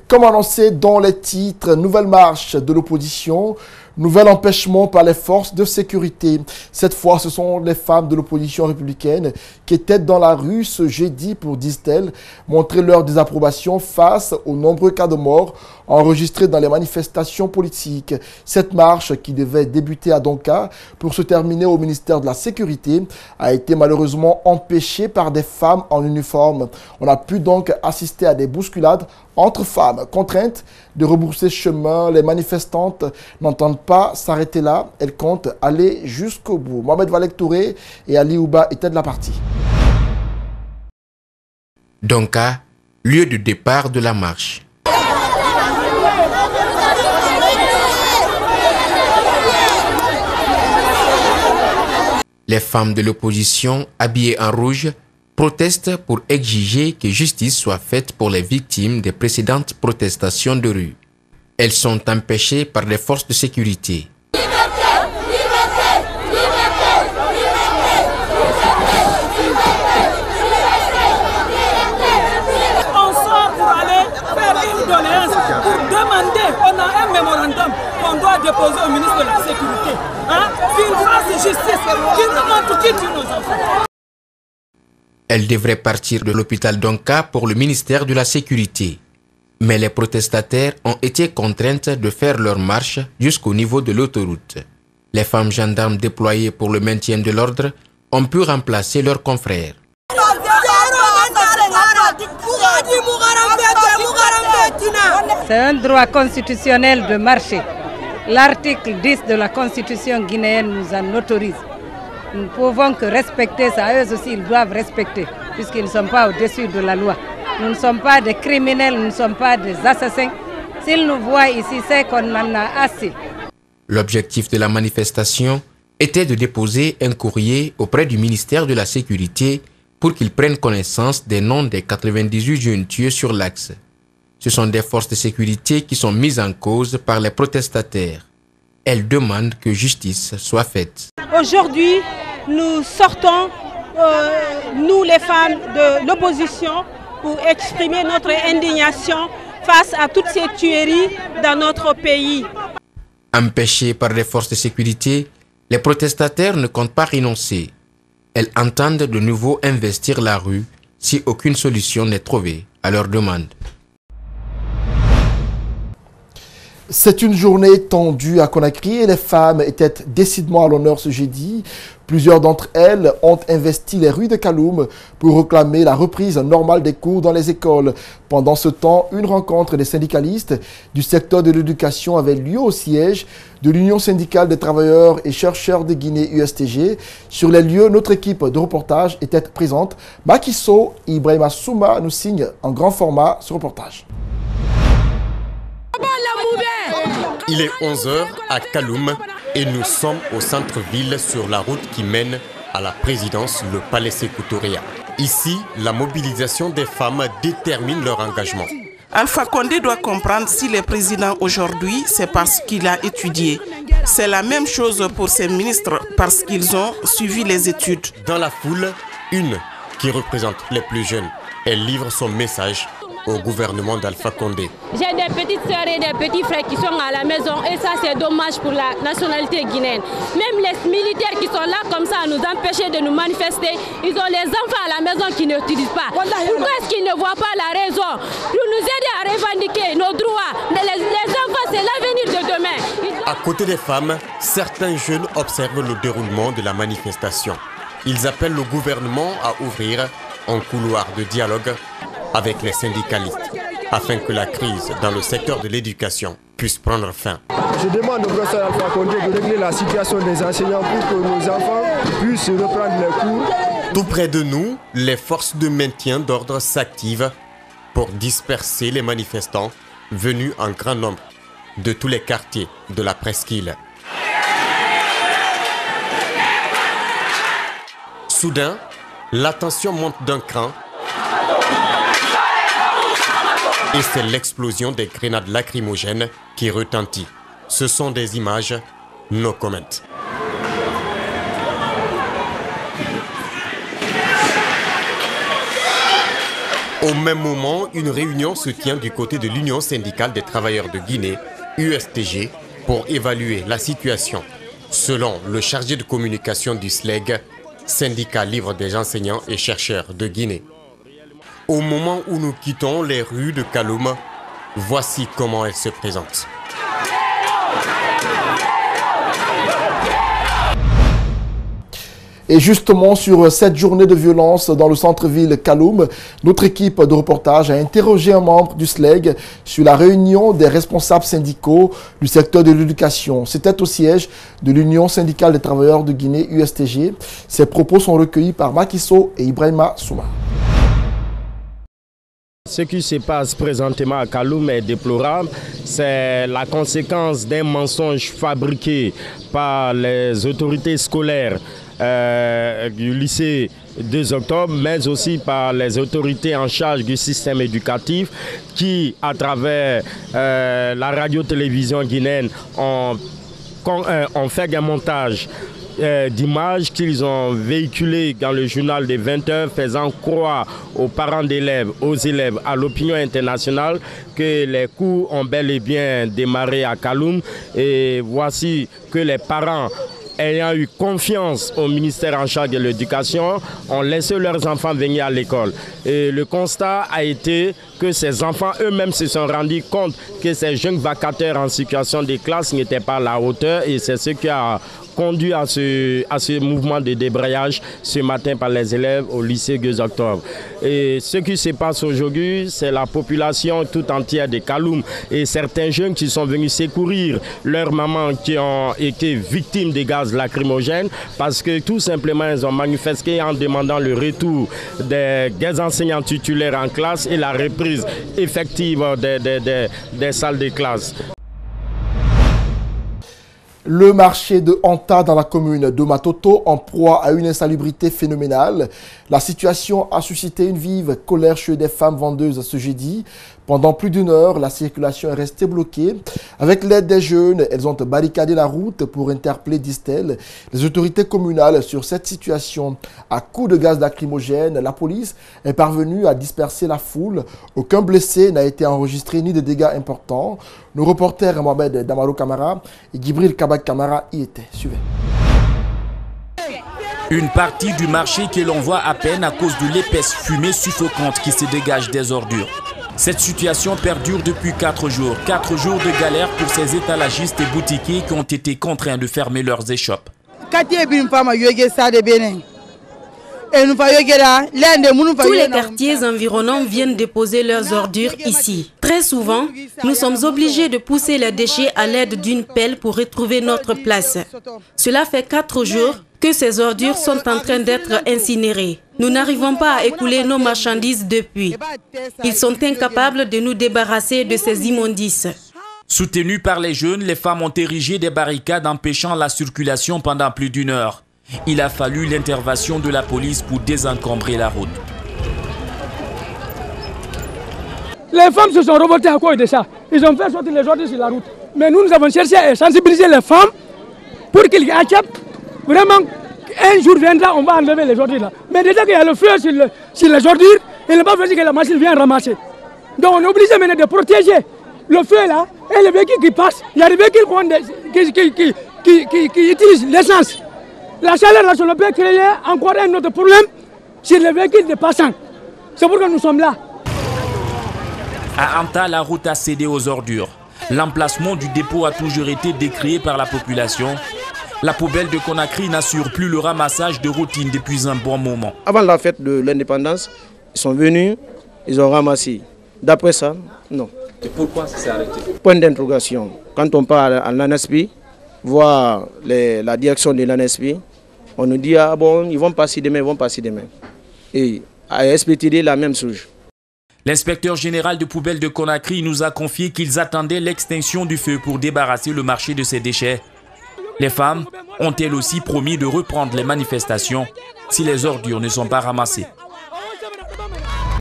Comme annoncé dans les titres, nouvelle marche de l'opposition, nouvel empêchement par les forces de sécurité. Cette fois, ce sont les femmes de l'opposition républicaine qui étaient dans la rue ce jeudi pour, disent-elles, montrer leur désapprobation face aux nombreux cas de mort enregistrés dans les manifestations politiques. Cette marche, qui devait débuter à Donka pour se terminer au ministère de la Sécurité, a été malheureusement empêchée par des femmes en uniforme. On a pu donc assister à des bousculades entre femmes. Contraintes de rebourser chemin, les manifestantes n'entendent pas s'arrêter là. Elles comptent aller jusqu'au bout. Mohamed Valek Touré et Ali Ouba étaient de la partie. Donka, lieu de départ de la marche. Les femmes de l'opposition, habillées en rouge, protestent pour exiger que justice soit faite pour les victimes des précédentes protestations de rue. Elles sont empêchées par les forces de sécurité. On sort pour aller faire une doléance, pour demander, on a un mémorandum qu'on doit déposer au ministre de la Sécurité. Qu'il fasse justice, qu'il nous montre qui tue nos enfants. Elle devrait partir de l'hôpital Donka pour le ministère de la Sécurité. Mais les protestataires ont été contraintes de faire leur marche jusqu'au niveau de l'autoroute. Les femmes gendarmes déployées pour le maintien de l'ordre ont pu remplacer leurs confrères. C'est un droit constitutionnel de marcher. L'article 10 de la Constitution guinéenne nous en autorise. Nous ne pouvons que respecter ça. Eux aussi, ils doivent respecter, puisqu'ils ne sont pas au-dessus de la loi. Nous ne sommes pas des criminels, nous ne sommes pas des assassins. S'ils nous voient ici, c'est qu'on en a assez. L'objectif de la manifestation était de déposer un courrier auprès du ministère de la Sécurité pour qu'ils prennent connaissance des noms des 98 jeunes tués sur l'axe. Ce sont des forces de sécurité qui sont mises en cause par les protestataires. Elles demandent que justice soit faite. Aujourd'hui, nous sortons, nous les femmes de l'opposition, pour exprimer notre indignation face à toutes ces tueries dans notre pays. Empêchées par les forces de sécurité, les protestataires ne comptent pas renoncer. Elles entendent de nouveau investir la rue si aucune solution n'est trouvée à leur demande. C'est une journée tendue à Conakry et les femmes étaient décidément à l'honneur ce jeudi. Plusieurs d'entre elles ont investi les rues de Kaloum pour réclamer la reprise normale des cours dans les écoles. Pendant ce temps, une rencontre des syndicalistes du secteur de l'éducation avait lieu au siège de l'Union syndicale des travailleurs et chercheurs de Guinée USTG. Sur les lieux, notre équipe de reportage était présente. Makiso et Ibrahima Souma nous signent en grand format ce reportage. Il est 11h à Kaloum et nous sommes au centre-ville sur la route qui mène à la présidence, le Palais Sékou Touré. Ici, la mobilisation des femmes détermine leur engagement. Alpha Condé doit comprendre s'il est président aujourd'hui, c'est parce qu'il a étudié. C'est la même chose pour ses ministres parce qu'ils ont suivi les études. Dans la foule, une qui représente les plus jeunes. Elle livre son message au gouvernement d'Alpha Condé. J'ai des petites sœurs et des petits frères qui sont à la maison et ça c'est dommage pour la nationalité guinéenne. Même les militaires qui sont là comme ça à nous empêcher de nous manifester, ils ont les enfants à la maison qui n'utilisent pas. Pourquoi est-ce qu'ils ne voient pas la raison pour nous aider à revendiquer nos droits? Les enfants c'est l'avenir de demain. À côté des femmes, certains jeunes observent le déroulement de la manifestation. Ils appellent le gouvernement à ouvrir un couloir de dialogue avec les syndicalistes, afin que la crise dans le secteur de l'éducation puisse prendre fin. Je demande au professeur Alpha Condé de régler la situation des enseignants pour que nos enfants puissent reprendre les cours. Tout près de nous, les forces de maintien d'ordre s'activent pour disperser les manifestants venus en grand nombre de tous les quartiers de la presqu'île. Soudain, la tension monte d'un cran et c'est l'explosion des grenades lacrymogènes qui retentit. Ce sont des images, no comment. Au même moment, une réunion se tient du côté de l'Union syndicale des travailleurs de Guinée, USTG, pour évaluer la situation. Selon le chargé de communication du SLEG, syndicat libre des enseignants et chercheurs de Guinée. Au moment où nous quittons les rues de Kaloum, voici comment elle se présente. Et justement, sur cette journée de violence dans le centre-ville Kaloum, notre équipe de reportage a interrogé un membre du SLEG sur la réunion des responsables syndicaux du secteur de l'éducation. C'était au siège de l'Union syndicale des travailleurs de Guinée, USTG. Ces propos sont recueillis par Makiso et Ibrahima Souma. Ce qui se passe présentement à Kaloum est déplorable. C'est la conséquence d'un mensonge fabriqué par les autorités scolaires du lycée 2 octobre, mais aussi par les autorités en charge du système éducatif qui, à travers la radio-télévision guinéenne, ont fait un montage d'images qu'ils ont véhiculées dans le journal des 20 heures, faisant croire aux parents d'élèves, aux élèves, à l'opinion internationale que les cours ont bel et bien démarré à Kaloum. Et voici que les parents, ayant eu confiance au ministère en charge de l'éducation, ont laissé leurs enfants venir à l'école. Et le constat a été que ces enfants eux-mêmes se sont rendus compte que ces jeunes vacataires en situation de classe n'étaient pas à la hauteur, et c'est ce qui a conduit à ce mouvement de débrayage ce matin par les élèves au lycée 2 octobre. Et ce qui se passe aujourd'hui, c'est la population tout entière de Kaloum et certains jeunes qui sont venus secourir leurs mamans qui ont été victimes de gaz lacrymogènes parce que tout simplement ils ont manifesté en demandant le retour des enseignants titulaires en classe et la reprise effective des salles de classe. Le marché de Anta dans la commune de Matoto en proie à une insalubrité phénoménale. La situation a suscité une vive colère chez des femmes vendeuses ce jeudi. Pendant plus d'1 heure, la circulation est restée bloquée. Avec l'aide des jeunes, elles ont barricadé la route pour interpeller, disent-elles, les autorités communales sur cette situation. À coups de gaz lacrymogène, la police est parvenue à disperser la foule. Aucun blessé n'a été enregistré ni de dégâts importants. Nos reporters Mohamed Damaro Kamara et Gibril Kabak Kamara y étaient. Suivez. Une partie du marché que l'on voit à peine à cause de l'épaisse fumée suffocante qui se dégage des ordures. Cette situation perdure depuis 4 jours. 4 jours de galère pour ces étalagistes et boutiquiers qui ont été contraints de fermer leurs échoppes. Tous les quartiers environnants viennent déposer leurs ordures ici. Très souvent, nous sommes obligés de pousser les déchets à l'aide d'une pelle pour retrouver notre place. Cela fait 4 jours que ces ordures sont en train d'être incinérées. Nous n'arrivons pas à écouler nos marchandises depuis. Ils sont incapables de nous débarrasser de ces immondices. Soutenus par les jeunes, les femmes ont érigé des barricades empêchant la circulation pendant plus d'1 heure. Il a fallu l'intervention de la police pour désencombrer la route. Les femmes se sont révoltées à cause de ça. Ils ont fait sortir les ordures sur la route. Mais nous avons cherché à sensibiliser les femmes pour qu'ils acceptent. Vraiment, un jour viendra, on va enlever les ordures là. Mais déjà qu'il y a le feu sur les ordures, il n'est pas facile que la machine vienne ramasser. Donc on est obligé maintenant de protéger le feu là et les véhicules qui passent. Il y a des véhicules qui utilisent l'essence. La chaleur là, ça peut créer encore un autre problème sur les véhicules de passants. C'est pourquoi nous sommes là. À Anta, la route a cédé aux ordures. L'emplacement du dépôt a toujours été décrié par la population. La poubelle de Conakry n'assure plus le ramassage de routine depuis un bon moment. Avant la fête de l'indépendance, ils sont venus, ils ont ramassé. D'après ça, non. Et pourquoi ça s'est arrêté? Point d'interrogation. Quand on part à l'ANESP, voir la direction de l'ANESP, on nous dit, ah bon, ils vont passer demain, ils vont passer demain. Et à SPTD, la même chose. L'inspecteur général de poubelles de Conakry nous a confié qu'ils attendaient l'extinction du feu pour débarrasser le marché de ces déchets. Les femmes ont elles aussi promis de reprendre les manifestations si les ordures ne sont pas ramassées.